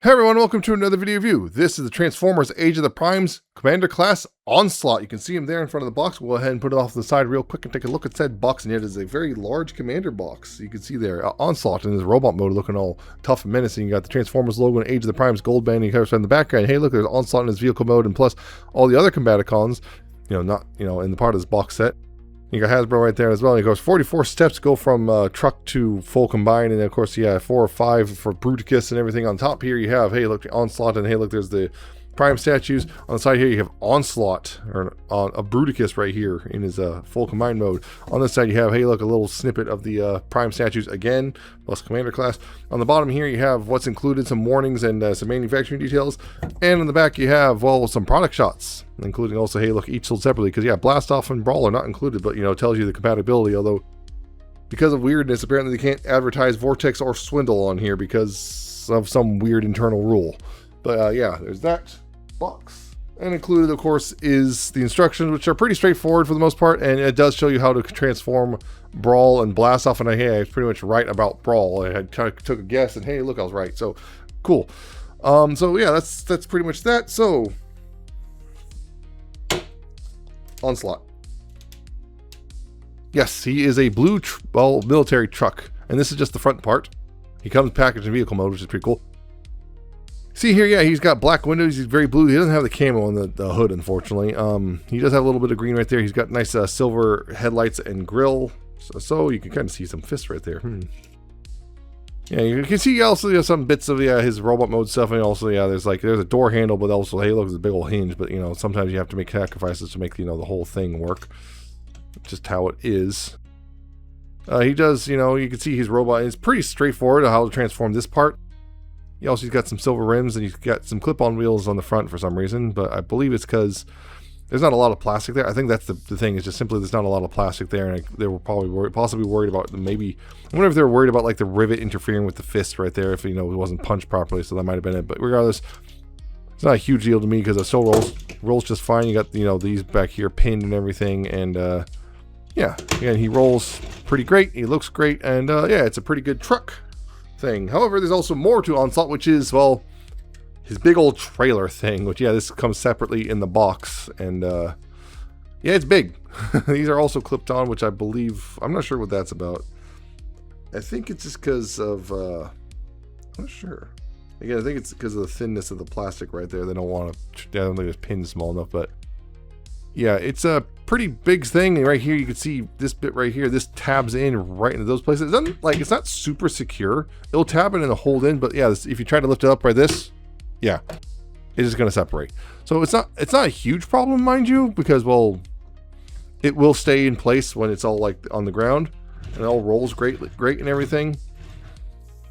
Hey everyone, welcome to another video review. This is the Transformers Age of the Primes Commander Class Onslaught. You can see him there in front of the box. We'll go ahead and put it off to the side real quick and take a look at said box. And it is a very large Commander box. You can see there Onslaught in his robot mode looking all tough and menacing. You got the Transformers logo and Age of the Primes gold banding in the background. Hey, look, there's Onslaught in his vehicle mode, and plus all the other Combaticons, in the part of this box set. You got Hasbro right there as well. And it goes 44 steps go from truck to full combine, and of course, yeah, 4 or 5 for Bruticus and everything. On top here, you have, hey, look, Onslaught, and hey, look, there's the Prime statues. On the side here, you have Onslaught, or a Bruticus right here in his full combine mode. On this side, you have, hey, look, a little snippet of the Prime statues again, plus Commander class. On the bottom here, you have what's included, some warnings and some manufacturing details. And in the back, you have, well, some product shots, including also, hey, look, each sold separately, because, yeah, Blast Off and Brawl are not included, but, it tells you the compatibility, although because of weirdness, apparently they can't advertise Vortex or Swindle on here because of some weird internal rule. But, yeah, there's that box. And included, of course, is the instructions, which are pretty straightforward for the most part, and it does show you how to transform Brawl and Blast Off, and hey, I was pretty much right about Brawl. I had kind of took a guess, and hey, look, I was right. So, cool. So yeah, that's pretty much that. So, Onslaught. Yes, he is a blue, military truck, and this is just the front part. He comes packaged in vehicle mode, which is pretty cool. See here, yeah, he's got black windows. He's very blue. He doesn't have the camo on the hood, unfortunately. He does have a little bit of green right there. He's got nice silver headlights and grill. So you can kind of see some fists right there. Yeah, you can see also some bits of his robot mode stuff, and also there's a door handle, but also hey, look, there's a big old hinge. But sometimes you have to make sacrifices to make the whole thing work. Just how it is. He does, you can see his robot. It's pretty straightforward how to transform this part. He's got some silver rims, and he's got some clip-on wheels on the front for some reason, but I believe it's because there's not a lot of plastic there. I think that's the thing, is just simply there's not a lot of plastic there, and they were probably possibly worried about maybe, I wonder if they were worried about like the rivet interfering with the fist right there if it wasn't punched properly, so that might have been it. But regardless, it's not a huge deal to me because it still rolls just fine. You got these back here pinned and everything, and yeah, again, he rolls pretty great. He looks great, and yeah, it's a pretty good truck thing. However, there's also more to Onslaught, which is, well, his big old trailer thing, which, yeah, this comes separately in the box, and yeah, it's big. These are also clipped on, which I believe, I'm not sure what that's about. I think it's just because of I'm not sure. Again, I think it's because of the thinness of the plastic right there. They don't want to, I don't think it's pinned small enough, but yeah, it's a pretty big thing. Right here, you can see this bit right here. This tabs in right into those places. It doesn't, it's not super secure. It'll tab in and hold in, but yeah, if you try to lift it up by this, yeah, it's just going to separate. So it's not a huge problem, mind you, because, well, it will stay in place when it's all on the ground, and it all rolls great and everything.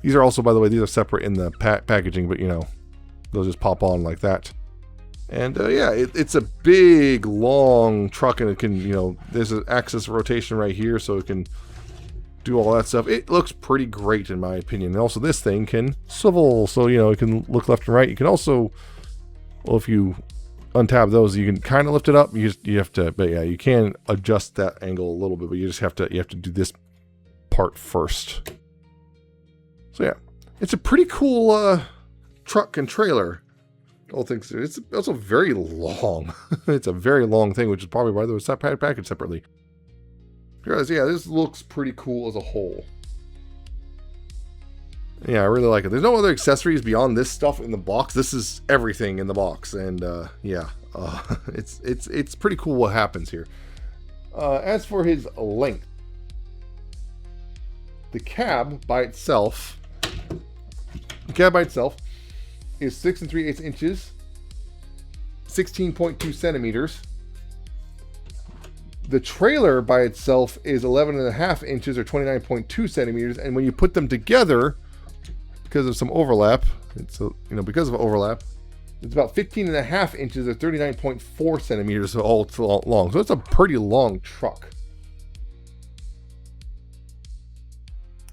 These are also, by the way, these are separate in the packaging, but they'll just pop on like that. And yeah, it's a big, long truck, and it can, there's an axis of rotation right here, so it can do all that stuff. It looks pretty great, in my opinion. And also, this thing can swivel, so, it can look left and right. You can also, well, if you untab those, you can kind of lift it up. You have to, but yeah, you can adjust that angle a little bit, but you have to do this part first. So yeah, it's a pretty cool truck and trailer. All things, it's also very long. It's a very long thing, which is probably why there was packaged separately. Because yeah, this looks pretty cool as a whole. Yeah, I really like it. There's no other accessories beyond this stuff in the box. This is everything in the box, and yeah, it's pretty cool what happens here. As for his length, the cab by itself is 6 3/8 inches, 16.2 centimeters. The trailer by itself is 11.5 inches, or 29.2 centimeters. And when you put them together, because of some overlap, it's because of overlap, it's about 15.5 inches, or 39.4 centimeters, all long. So it's a pretty long truck.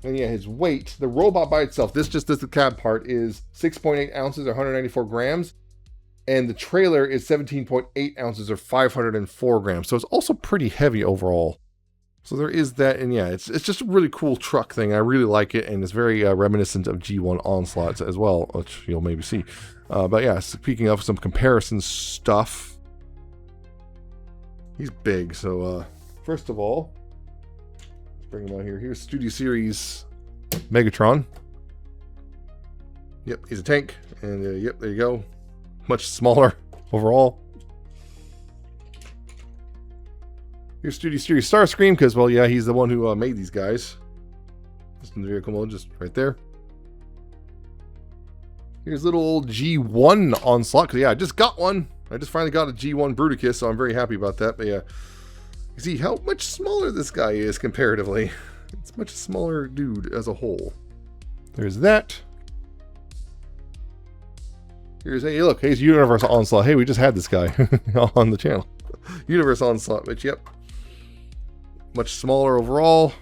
And yeah, his weight, the robot by itself, the cab part, is 6.8 ounces, or 194 grams. And the trailer is 17.8 ounces, or 504 grams. So it's also pretty heavy overall. So there is that, and yeah, it's just a really cool truck thing. I really like it, and it's very reminiscent of G1 Onslaught as well, which you'll maybe see. But yeah, speaking of some comparison stuff, he's big. So first of all, let's bring him out here. Here's Studio Series Megatron. Yep, he's a tank, and yep, there you go. Much smaller overall. Here's Studio Series Starscream, because, well, yeah, he's the one who made these guys. Just in the vehicle mode, just right there. Here's little old G1 Onslaught, because, yeah, I just got one. I just finally got a G1 Bruticus, so I'm very happy about that. But, yeah, you see how much smaller this guy is comparatively. It's a much smaller dude as a whole. There's that. Here's, hey, look, here's Universal Onslaught. Hey, we just had this guy on the channel. Universal Onslaught, which, yep. Much smaller overall.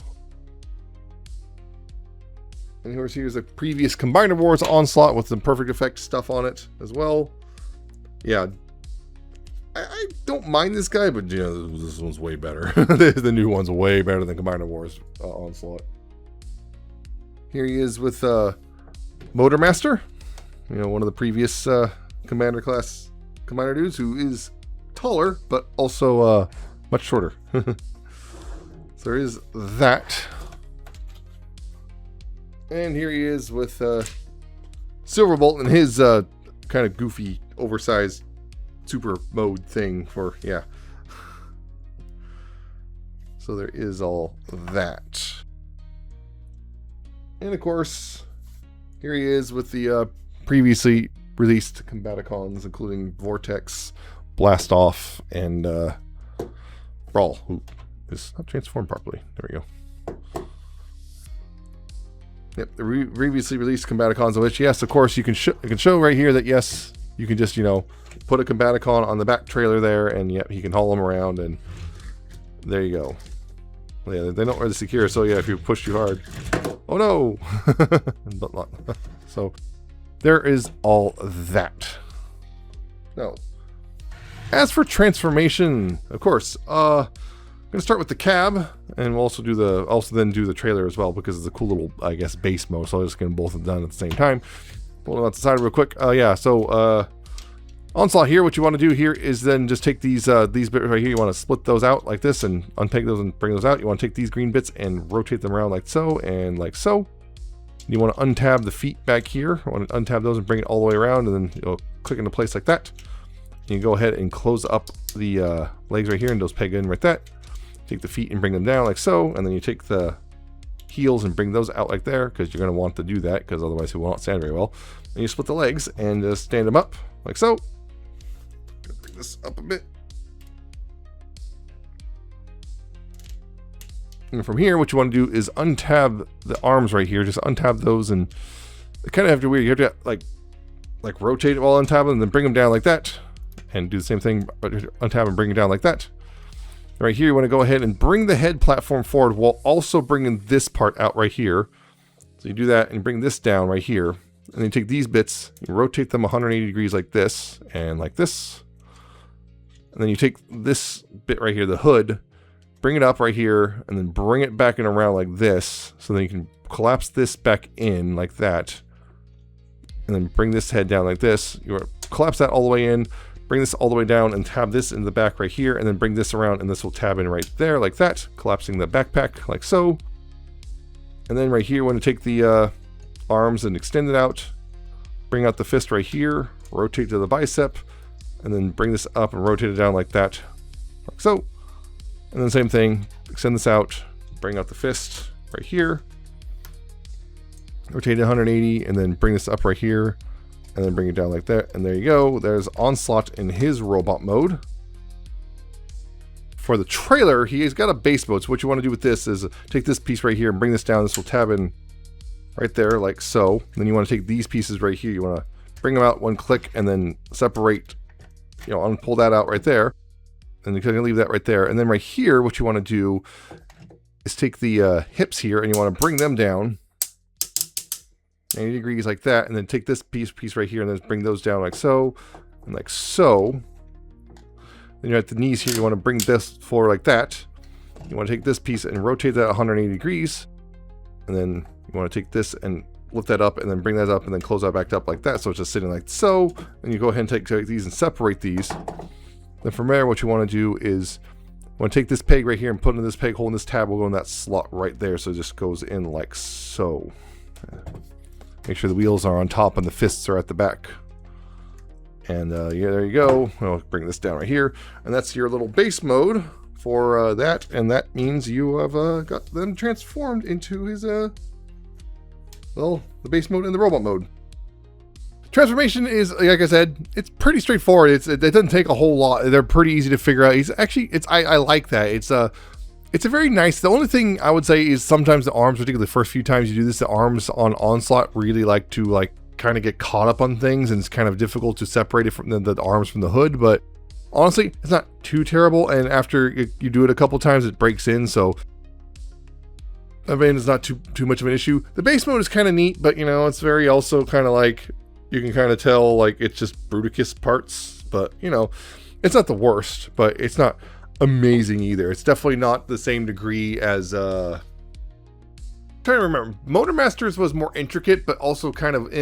And here's a previous Combiner Wars Onslaught with some Perfect Effect stuff on it as well. Yeah. I don't mind this guy, but, you know, this one's way better. The new one's way better than Combiner Wars Onslaught. Here he is with Motor Master. You know, one of the previous Commander class Combiner dudes, who is taller, but also much shorter. So there is that. And here he is with Silverbolt and his kind of goofy, oversized super mode thing for, yeah. So there is all that. And of course, here he is with the previously released Combaticons, including Vortex, Blastoff, and Brawl, who is not transformed properly. There we go. Yep, the previously released Combaticons, of which, yes, of course, you can show right here that, yes, you can just, you know, put a Combaticon on the back trailer there, and yep, he can haul them around, and there you go. Yeah, they don't really secure, so yeah, if you push too hard, oh no! So there is all that. Now, as for transformation, of course, I'm gonna start with the cab, and we'll also do the trailer as well, because it's a cool little, I guess, base mode. So I'm just gonna both of them done at the same time. Pull them out the side real quick. Yeah. So Onslaught here. What you want to do here is then just take these bits right here. You want to split those out like this and unpeg those and bring those out. You want to take these green bits and rotate them around like so and like so. You want to untab the feet back here. You want to untab those and bring it all the way around, and then you'll click into place like that. You can go ahead and close up the legs right here, and those peg in right that. Take the feet and bring them down like so, and then you take the heels and bring those out like there, because you're going to want to do that, because otherwise it won't stand very well. And you split the legs and just stand them up like so. Pick this up a bit. And from here, what you want to do is untab the arms right here. Just untab those, and they kind of have to weird. You have to like rotate it while untab them, and then bring them down like that, and do the same thing, but untap and bring it down like that. Right here, you want to go ahead and bring the head platform forward while also bringing this part out right here. So you do that and bring this down right here. And then you take these bits, you rotate them 180 degrees like this and like this. And then you take this bit right here, the hood, bring it up right here, and then bring it back and around like this. So then you can collapse this back in like that. And then bring this head down like this. You want to collapse that all the way in. Bring this all the way down and tab this in the back right here, and then bring this around, and this will tab in right there like that, collapsing the backpack like so. And then right here, you want to take the arms and extend it out, bring out the fist right here, rotate to the bicep, and then bring this up and rotate it down like that, like so. And then same thing, extend this out, bring out the fist right here, rotate it 180, and then bring this up right here, and then bring it down like that, and there you go. There's Onslaught in his robot mode. For the trailer, he's got a base mode, so what you want to do with this is take this piece right here and bring this down. This will tab in right there like so. And then you want to take these pieces right here, you want to bring them out one click and then separate, you know, pull that out right there, and you can leave that right there. And then right here, what you want to do is take the hips here, and you want to bring them down 90 degrees like that, and then take this piece right here and then bring those down like so and like so. Then you're at the knees here, you want to bring this forward like that, You want to take this piece and rotate that 180 degrees. And then you want to take this and lift that up and then bring that up and then close that back up like that. So it's just sitting like so. And you go ahead and take these and separate these. Then from there, what you want to do is you want to take this peg right here and put in this peg hole, and this tab will go in that slot right there. So it just goes in like so. Make sure the wheels are on top and the fists are at the back. And yeah, there you go. I'll bring this down right here. And that's your little base mode for that. And that means you have got them transformed into his, well, the base mode and the robot mode. Transformation is, like I said, it's pretty straightforward. It doesn't take a whole lot. They're pretty easy to figure out. He's actually, I like that. It's a very nice. The only thing I would say is sometimes the arms, particularly the first few times you do this, the arms on Onslaught really like to kind of get caught up on things, and it's kind of difficult to separate it from the arms from the hood. But honestly, it's not too terrible. And after you do it a couple times, it breaks in. So I mean, it's not too much of an issue. The base mode is kind of neat, but you know, it's very also kind of like, you can kind of tell like it's just Bruticus parts, but you know, it's not the worst, but it's not amazing either. It's definitely not the same degree as I'm trying to remember. Motor Masters was more intricate, but also kind of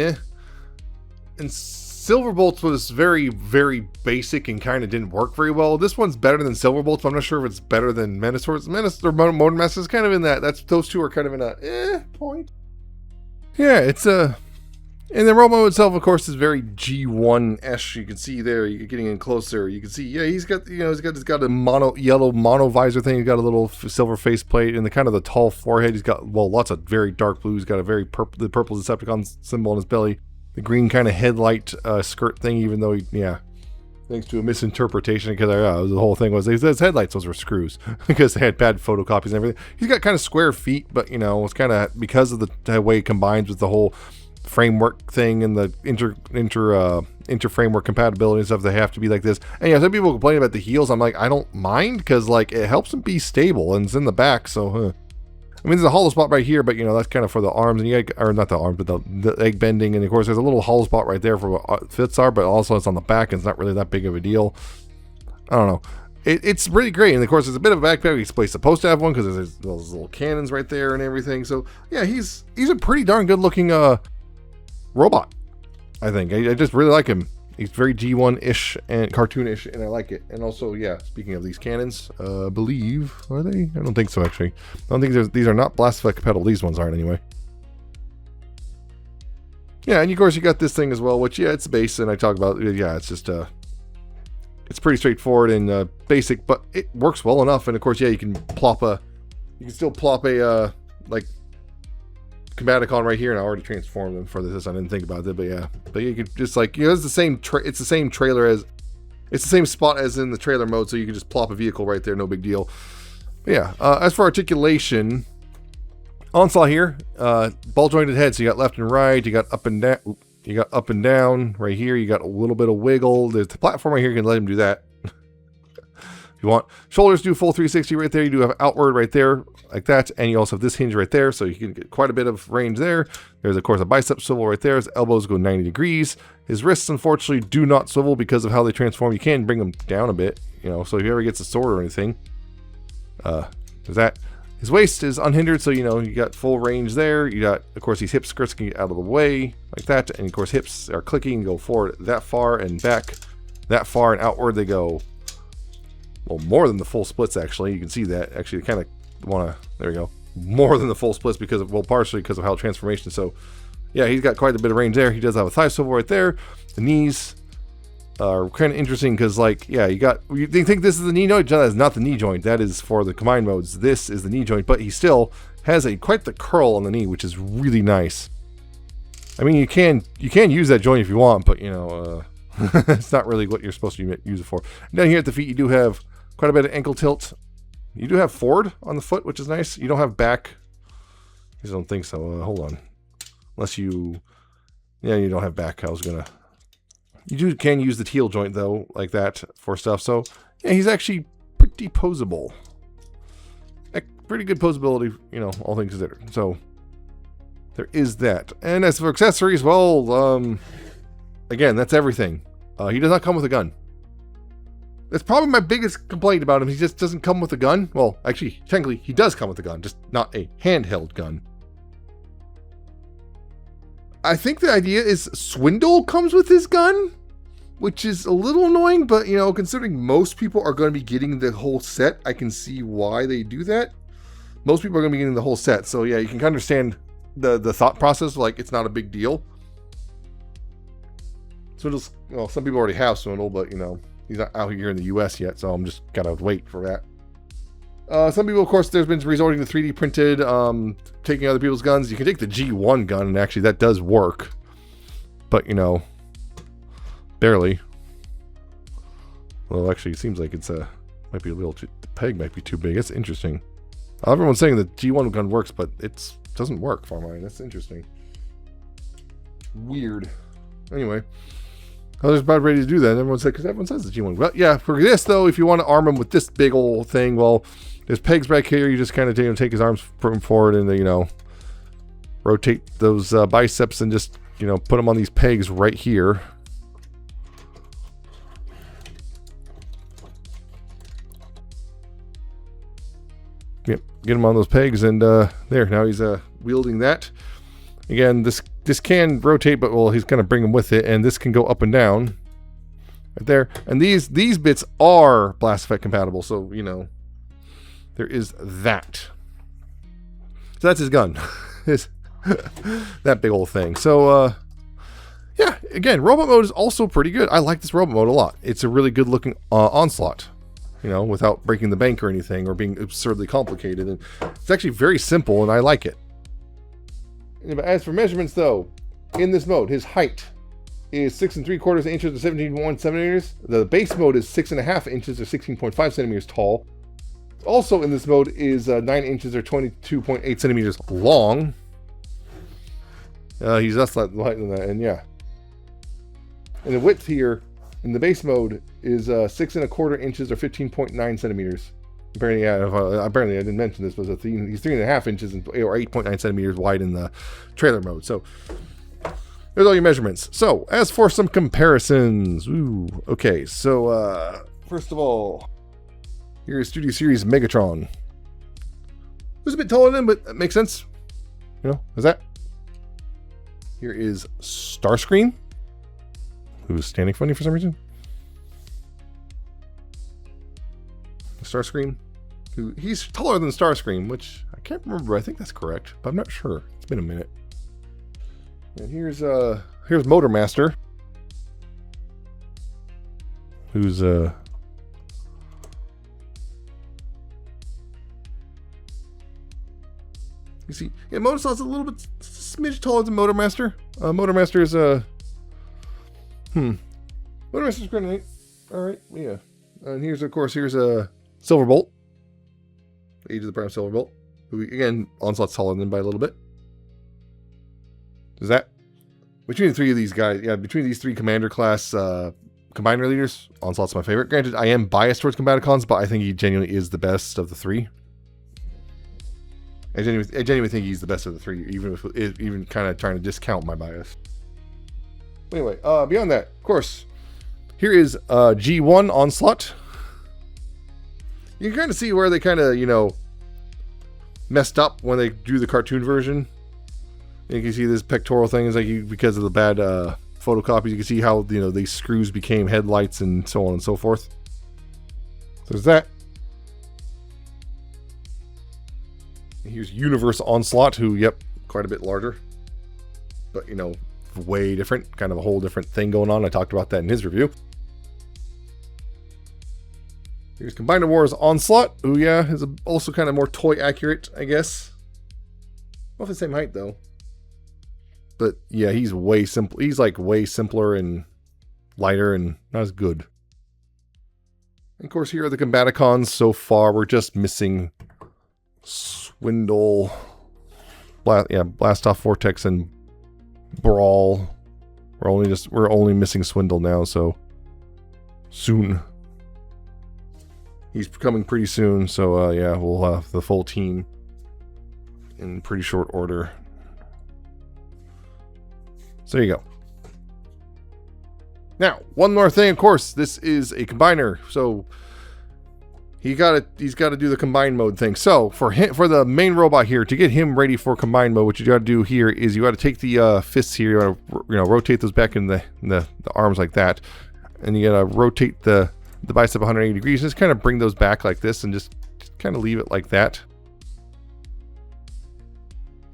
and Silverbolts was very, very basic and kind of didn't work very well. This one's better than Silverbolts, but I'm not sure if it's better than Menace or Motor Masters. Kind of in that. Those two are kind of in a point. Yeah, it's and the robot mode itself, of course, is very G1-esque. You can see there, you're getting in closer. You can see, yeah, he's got a yellow mono visor thing. He's got a little silver faceplate and the kind of the tall forehead. He's got, well, lots of very dark blue. He's got a very the purple Decepticon symbol on his belly. The green kind of headlight skirt thing, even though thanks to a misinterpretation, because the whole thing was his headlights, those were screws because they had bad photocopies and everything. He's got kind of square feet, but you know, it's kind of because of the way it combines with the whole framework thing and the inter framework compatibility and stuff, they have to be like this. And yeah, some people complain about the heels. I'm like, I don't mind, because like it helps them be stable and it's in the back. So I mean, there's a hollow spot right here, but you know, that's kind of for the arms, and or not the arms, but the egg bending. And of course, there's a little hollow spot right there for what fits are, but also it's on the back, and it's not really that big of a deal. I don't know. It's really great. And of course, there's a bit of a backpack. He's supposed to have one because there's those little cannons right there and everything. So yeah, he's a pretty darn good looking robot, I think. I just really like him. He's very G1-ish and cartoonish, and I like it. And also, yeah, speaking of these cannons, believe, are they? I don't think so, actually. I don't think these are not blast effect compatible. These ones aren't, anyway. Yeah, and of course, you got this thing as well, which, yeah, it's base, and I talk about, yeah, it's just, it's pretty straightforward and basic, but it works well enough. And of course, yeah, you can still plop a, like, Combaticon right here, and I already transformed them for this. I didn't think about it, but yeah. But you could just like, you know, it's the same trailer as, it's the same spot as in the trailer mode, so you can just plop a vehicle right there, no big deal. But yeah, as for articulation, Onslaught here, ball jointed head, so you got left and right, you got up and down, right here, you got a little bit of wiggle. There's the platform right here, you can let him do that. If you want. Shoulders do full 360 right there. You do have outward right there, like that. And you also have this hinge right there, so you can get quite a bit of range there. There's, of course, a bicep swivel right there. His elbows go 90 degrees. His wrists, unfortunately, do not swivel because of how they transform. You can bring them down a bit, you know, so if he ever gets a sword or anything. There's that. His waist is unhindered, so, you know, you got full range there. You got, of course, these hip skirts can get out of the way, like that. And, of course, hips are clicking and go forward that far and back that far, and outward they go. Well, more than the full splits, actually. You can see that. Actually, kind of want to... There we go. More than the full splits because of... Well, partially because of how transformation. So, yeah, he's got quite a bit of range there. He does have a thigh swivel right there. The knees are kind of interesting because, like, yeah, you got... You think this is the knee joint? That is not the knee joint. That is for the combined modes. This is the knee joint. But he still has quite the curl on the knee, which is really nice. I mean, you can use that joint if you want, but, you know... it's not really what you're supposed to use it for. Down here at the feet, you do have quite a bit of ankle tilt. You do have forward on the foot, which is nice. You don't have back. I just don't think so. Hold on. Unless you... Yeah, you don't have back. You can use the heel joint, though, like that for stuff. So, yeah, he's actually pretty posable. Pretty good posability, you know, all things considered. So, there is that. And as for accessories, well, again, that's everything. He does not come with a gun. That's probably my biggest complaint about him. He just doesn't come with a gun. Well, actually, technically, he does come with a gun, just not a handheld gun. I think the idea is Swindle comes with his gun, which is a little annoying, but, you know, considering most people are going to be getting the whole set, I can see why they do that. Most people are going to be getting the whole set, so yeah, you can understand the thought process, like, it's not a big deal. Swindle's, well, some people already have Swindle, but, you know, he's not out here in the US yet, so I'm just gotta wait for that. Some people, of course, there's been resorting to 3D printed, taking other people's guns. You can take the G1 gun, and actually that does work. But, you know, barely. Well, actually, it seems like it's might be a little too, the peg might be too big. That's interesting. Everyone's saying the G1 gun works, but it doesn't work for mine. That's interesting. Weird. Anyway. I was about ready to do that. Everyone said, because everyone says the G1. Well, yeah, for this, though, if you want to arm him with this big old thing, well, there's pegs back here. You just kind of take his arms forward and, you know, rotate those biceps and just, you know, put them on these pegs right here. Yep, get him on those pegs, and there, now he's wielding that. Again, this can rotate, but well, he's going to bring him with it, and this can go up and down right there. And these bits are blast effect compatible, so you know there is that. So that's his gun, that big old thing. So yeah, again, robot mode is also pretty good. I like this robot mode a lot. It's a really good looking Onslaught, you know, without breaking the bank or anything or being absurdly complicated. And it's actually very simple, and I like it. As for measurements, though, in this mode, his height is 6 3/4 inches or 17.1 centimeters. The base mode is 6.5 inches or 16.5 centimeters tall. Also in this mode is 9 inches or 22.8 centimeters long. He's less light than that, and yeah. And the width here in the base mode is 6 1/4 inches or 15.9 centimeters. Apparently, yeah, apparently I didn't mention this, but he's 3.5 inches or 8.9 centimeters wide in the trailer mode. So there's all your measurements. So as for some comparisons, okay. So first of all, here's Studio Series Megatron. Who's a bit taller than him, but that makes sense. You know, is that? Here is Starscream, who's standing funny for some reason. Starscream, who he's taller than Starscream, which I can't remember. I think that's correct, but I'm not sure. It's been a minute. And here's Motormaster, who's you see, yeah, Motorslaw's a little bit smidge taller than Motormaster. Motormaster is Motormaster's great. All right, yeah. And here's Silverbolt, Age of the Prime Silverbolt, who again, Onslaught's taller than by a little bit. Is that between the three of these guys? Yeah, between these three Commander class Combiner leaders, Onslaught's my favorite. Granted, I am biased towards Combaticons, but I think he genuinely is the best of the three. I genuinely think he's the best of the three, even kind of trying to discount my bias. Anyway, beyond that, of course, here is G1 Onslaught. You can kind of see where they kind of, you know, messed up when they drew the cartoon version. And you can see this pectoral thing is like because of the bad photocopies. You can see how, you know, these screws became headlights and so on and so forth. So there's that. And here's Universe Onslaught, who, yep, quite a bit larger. But, you know, way different. Kind of a whole different thing going on. I talked about that in his review. Here's Combiner Wars Onslaught, who, yeah, is also kind of more toy accurate, I guess. Not the same height, though. But, yeah, he's way simple. He's, like, way simpler and lighter and not as good. And, of course, here are the Combaticons so far. We're just missing Swindle, Blast Off Vortex, and Brawl. We're only missing Swindle now, so soon. He's coming pretty soon, so yeah, we'll have the full team in pretty short order. So there you go. Now, one more thing, of course, this is a combiner, so he's got to do the combine mode thing. So for the main robot here, to get him ready for combine mode, what you got to do here is you got to take the fists here, you got to rotate those back in the arms like that, and you got to rotate the bicep 180 degrees. Just kind of bring those back like this, and just kind of leave it like that.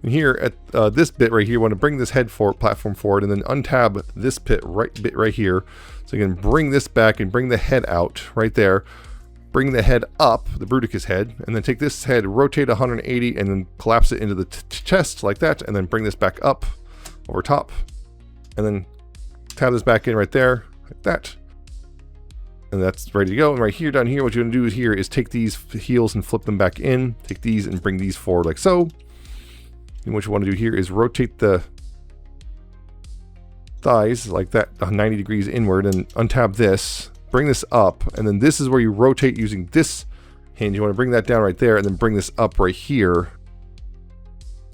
And here at this bit right here, you want to bring this platform forward, and then untab this bit right here, so you can bring this back and bring the head out right there. Bring the head up, the Bruticus head, and then take this head, rotate 180, and then collapse it into the chest like that, and then bring this back up over top, and then tab this back in right there like that, and that's ready to go. And right here, down here, what you're going to do here is take these heels and flip them back in, take these and bring these forward like so. And what you want to do here is rotate the thighs like that, 90 degrees inward, and untab this. Bring this up, and then this is where you rotate using this hinge. You want to bring that down right there, and then bring this up right here.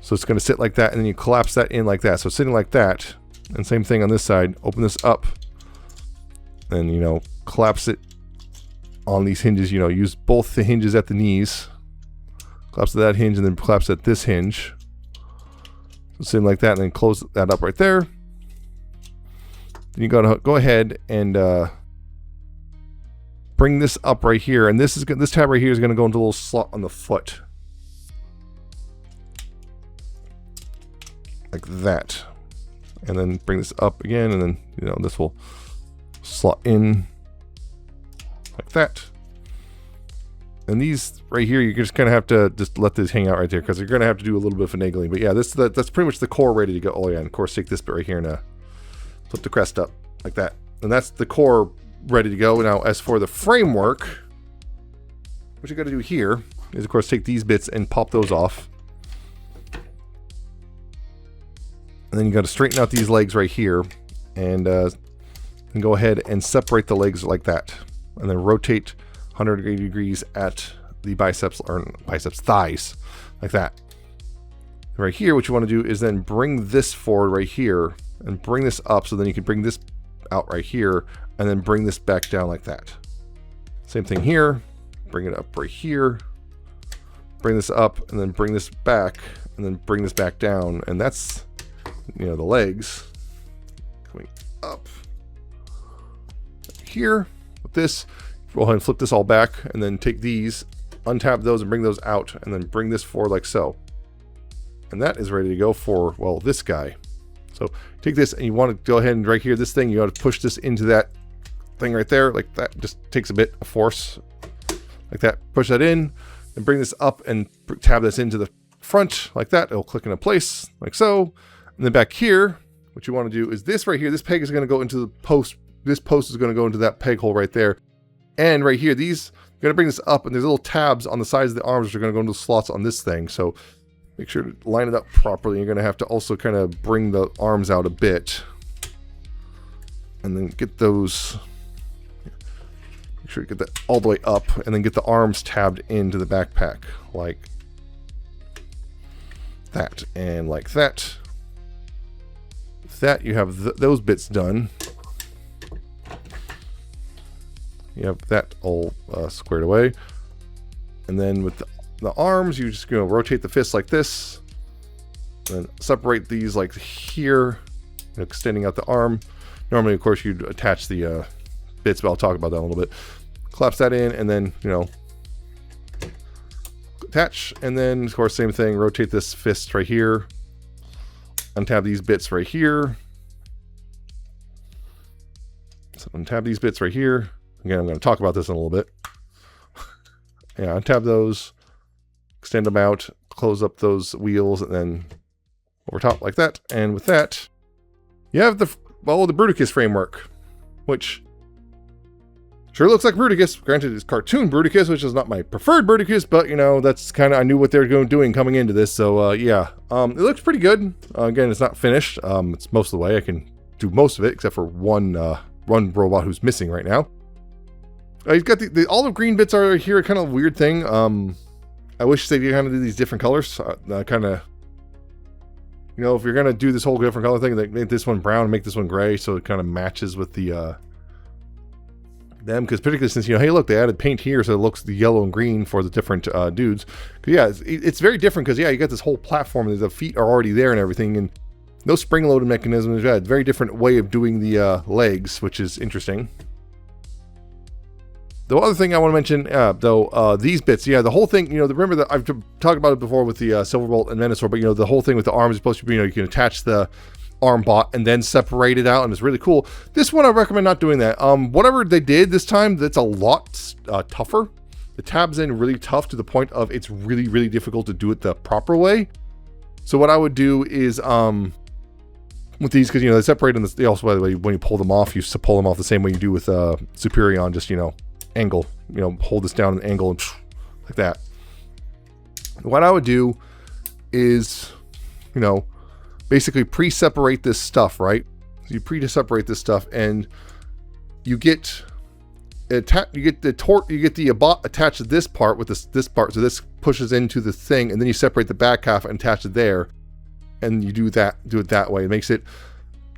So it's going to sit like that, and then you collapse that in like that. So sitting like that, and same thing on this side. Open this up, and collapse it on these hinges. Use both the hinges at the knees. Collapse to that hinge, and then collapse at this hinge. So sitting like that, and then close that up right there. Then you go ahead and bring this up right here, and this tab right here is going to go into a little slot on the foot, like that, and then bring this up again, and then this will slot in like that. And these right here, you're just gonna have to just let this hang out right there, because you're gonna have to do a little bit of finagling. But yeah, that's pretty much the core ready to go. Oh yeah, and of course take this bit right here and flip the crest up like that, and that's the core ready to go. Now, as for the framework, what you got to do here is, of course, take these bits and pop those off, and then you got to straighten out these legs right here, and go ahead and separate the legs like that, and then rotate 180 degrees at the biceps thighs like that. Right here, what you want to do is then bring this forward right here and bring this up, so then you can bring this out right here, and then bring this back down like that. Same thing here, bring it up right here, bring this up, and then bring this back, and then bring this back down, and that's the legs coming up here with this. Go ahead and flip this all back, and then take these, untap those, and bring those out, and then bring this forward like so. And that is ready to go for, well, this guy. So take this, and you want to go ahead and right here, this thing, you got to push this into that thing right there, like that. Just takes a bit of force, like that. Push that in, and bring this up, and tab this into the front, like that. It'll click into place, like so. And then back here, what you want to do is this right here. This peg is going to go into the post. This post is going to go into that peg hole right there. And right here, these, you're going to bring this up, and there's little tabs on the sides of the arms which are going to go into the slots on this thing. So make sure to line it up properly. You're going to have to also kind of bring the arms out a bit, and then get those, make sure you get that all the way up, and then get the arms tabbed into the backpack like that, and like that. With that, you have those bits done. You have that all squared away. And then with the arms, you just rotate the fist like this, and separate these like here, extending out the arm. Normally, of course, you'd attach the bits, but I'll talk about that a little bit. Collapse that in, and then attach, and then of course same thing. Rotate this fist right here, untab these bits right here. So untab these bits right here. Again, I'm going to talk about this in a little bit. Yeah, untab those, extend them out, close up those wheels, and then over top like that. And with that, you have the Bruticus framework, which sure looks like Bruticus. Granted, it's cartoon Bruticus, which is not my preferred Bruticus, but that's kind of, I knew what they were doing coming into this. So yeah, it looks pretty good. Again, it's not finished. It's most of the way. I can do most of it except for one robot who's missing right now. He's got the olive green bits are here, a kind of weird thing. I wish they kind of do these different colors. Kind of You know, if you're going to do this whole different color thing, like make this one brown and make this one gray so it kind of matches with the them, because particularly since, you know, hey, look, they added paint here so it looks the yellow and green for the different dudes. Cause yeah, it's very different because, yeah, you got this whole platform, the feet are already there and everything, and no spring-loaded mechanisms. Yeah, it's a very different way of doing the legs, which is interesting. The other thing I want to mention, though, these bits, yeah, the whole thing, you know, remember that I've talked about it before with the Silverbolt and Menasor, but, you know, the whole thing with the arms is supposed to be, you know, you can attach the arm bot and then separate it out, and it's really cool. This one, I recommend not doing that. Whatever they did this time, that's a lot tougher. The tab's in really tough to the point of it's really, really difficult to do it the proper way. So what I would do is, with these, because, you know, they separate them, they also, by the way, when you pull them off, you pull them off the same way you do with Superion, just, you know, angle, you know, hold this down and angle and like that. What I would do is, you know, basically pre-separate this stuff, right? So you pre-separate this stuff, and you get the bot attached to this part with this part, so this pushes into the thing, and then you separate the back half and attach it there, and you do it that way. It makes it,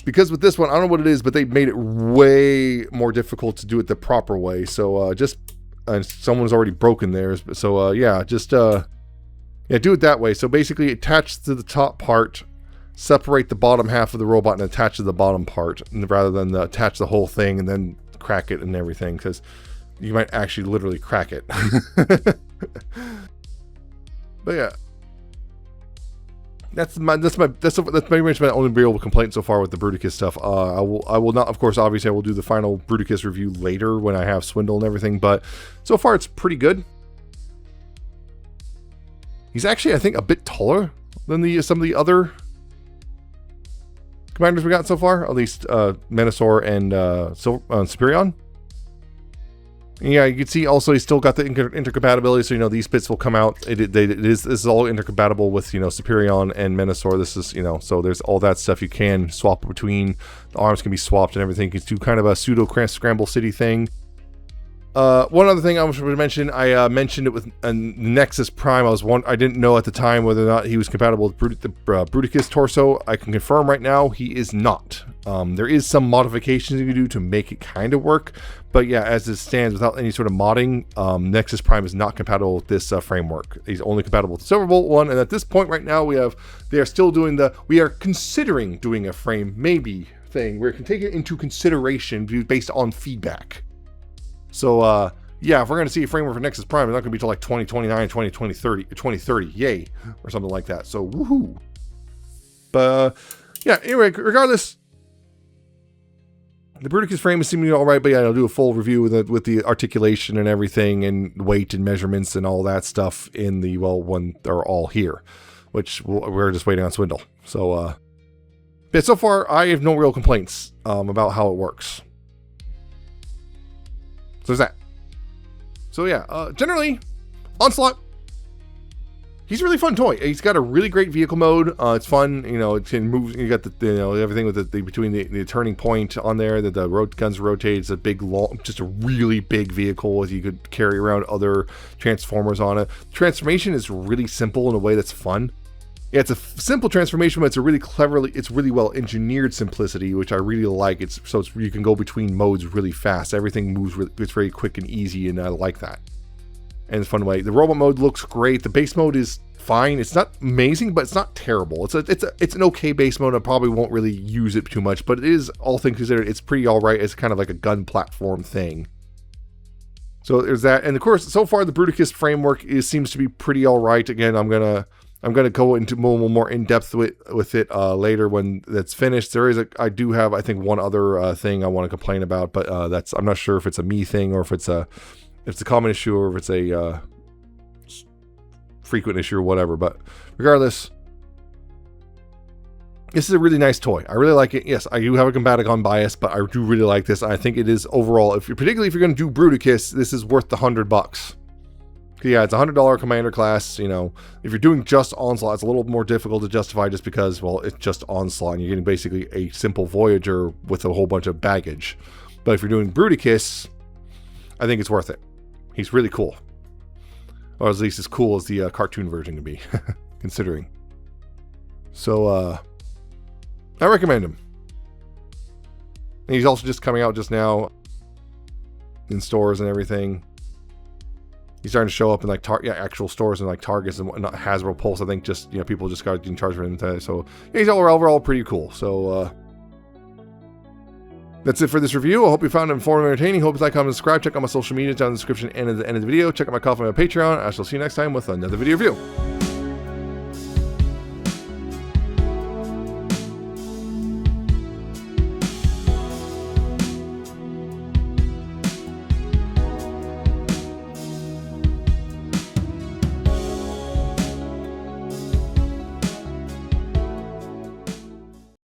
because with this one, I don't know what it is, but they made it way more difficult to do it the proper way. So someone's already broken theirs, so yeah, just do it that way. So basically attach to the top part, separate the bottom half of the robot and attach to the bottom part, rather than attach the whole thing and then crack it and everything, because you might actually literally crack it. But yeah, that's pretty much my only real complaint so far with the Bruticus stuff. I will not, of course, obviously I will do the final Bruticus review later when I have Swindle and everything, but so far it's pretty good. He's actually, I think, a bit taller than some of the other commanders we got so far, at least Menasor and Superion. And yeah, you can see also he's still got the intercompatibility, so, you know, these bits will come out. This is all intercompatible with, you know, Superion and Menasor. This is, you know, so there's all that stuff you can swap between. The arms can be swapped and everything. You can do kind of a pseudo Scramble City thing. One other thing I was going to mention, I mentioned it with Nexus Prime. I didn't know at the time whether or not he was compatible with the Bruticus torso. I can confirm right now he is not. There is some modifications you can do to make it kind of work, but yeah, as it stands, without any sort of modding, Nexus Prime is not compatible with this framework. He's only compatible with the Silverbolt one, and at this point right now, we are considering doing a frame maybe thing. We're taking it into consideration based on feedback. So, yeah, if we're going to see a framework for Nexus Prime, it's not going to be till like 2029, 2030, yay, or something like that. So, woohoo. But, yeah, anyway, regardless, the Bruticus frame is seemingly all right, but yeah, I'll do a full review with the articulation and everything, and weight and measurements and all that stuff when they're all here, which we're just waiting on Swindle. So, yeah, so far, I have no real complaints about how it works. So there's that. So yeah, generally, Onslaught, he's a really fun toy. He's got a really great vehicle mode. It's fun, you know, it can move. You got the, you know, everything with between the turning point on there, that the guns rotate. It's a big, long, just a really big vehicle. You could carry around other transformers on it. Transformation is really simple in a way that's fun. Yeah, it's a simple transformation, but it's really well engineered simplicity, which I really like. You can go between modes really fast. Everything moves, it's very quick and easy, and I like that. And it's a fun way. The robot mode looks great. The base mode is fine. It's not amazing, but it's not terrible. It's an okay base mode. I probably won't really use it too much, but it is, all things considered, it's pretty all right. It's kind of like a gun platform thing. So there's that. And of course, so far the Bruticus framework seems to be pretty all right. Again, I'm gonna go into more in depth with it later when that's finished. I do have, I think, one other thing I want to complain about, but I'm not sure if it's a me thing or if it's a common issue or if it's a frequent issue or whatever. But regardless, this is a really nice toy. I really like it. Yes, I do have a Combaticon bias, but I do really like this. I think it is overall, particularly if you're going to do Bruticus, this is worth the $100. Yeah, it's a $100 commander class. You know, if you're doing just Onslaught, it's a little more difficult to justify just because, well, it's just Onslaught and you're getting basically a simple Voyager with a whole bunch of baggage. But if you're doing Bruticus, I think it's worth it. He's really cool. Or at least as cool as the cartoon version can be, considering. So I recommend him. And he's also just coming out just now in stores and everything. He's starting to show up in like actual stores and like Targets and whatnot. Hasbro Pulse, I think, just, you know, people just got getting charged for him today. So yeah, he's overall pretty cool. So that's it for this review. I hope you found it informative and entertaining. Hope you like, comment, and subscribe. Check out my social media down in the description and at the end of the video. Check out my Ko-Fi and my Patreon. I shall see you next time with another video review.